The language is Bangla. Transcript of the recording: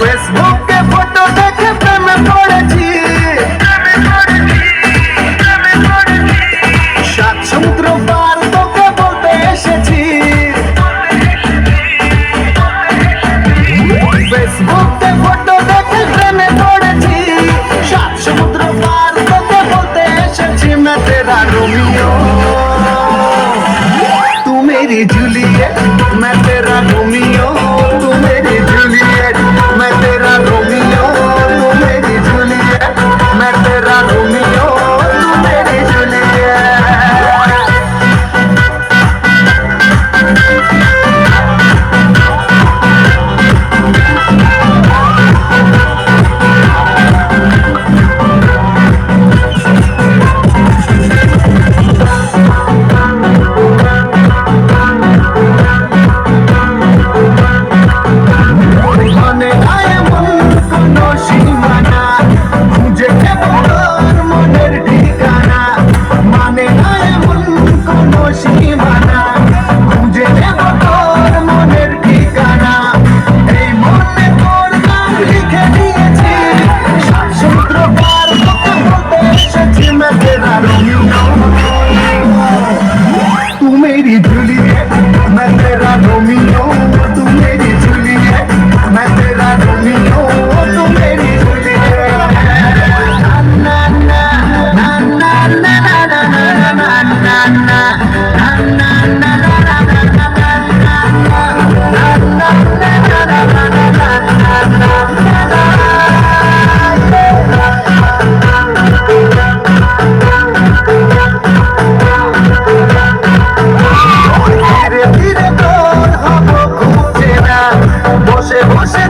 ফেসবুকে ফটো দেখে প্রেমে পড়েছি, সাত সমুদ্র পার তোকে বলতে এসেছি। ফেসবুকে ফটো দেখে প্রেমে পড়েছি, সাত সমুদ্র পার তোকে বলতে এসেছি। मैं तेरा रोमियो तू मेरी जूलियट, मैं तेरा रोमियो तू मेरी जूलियट, मैं तेरा रोमियो तू मेरी जूलियट, मैं तेरा रोमियो तू मेरी जूलियट। মানে আয় মন কোনো সীমানা, খুঁজে নেব তোর মনের ঠিকানা। মানে আয় মন কোনো সীমানা, খুঁজে নেব তোর মনের ঠিকানা। এই মনে তোর নাম লিখে দিয়েছি, সাত সমুদ্র পার তোকে বলতে এসেছি। मैं तेरा रोमियो तू मेरी जूलियट, मैं तेरा रोमियो तू मेरी जूलियट, मैं तेरा रोमियो तू मेरी जूलियट। ना ना ना ना ना ना ना ना ना ধীরে ধীরে তোর হব খুব চেনা, বসে বসে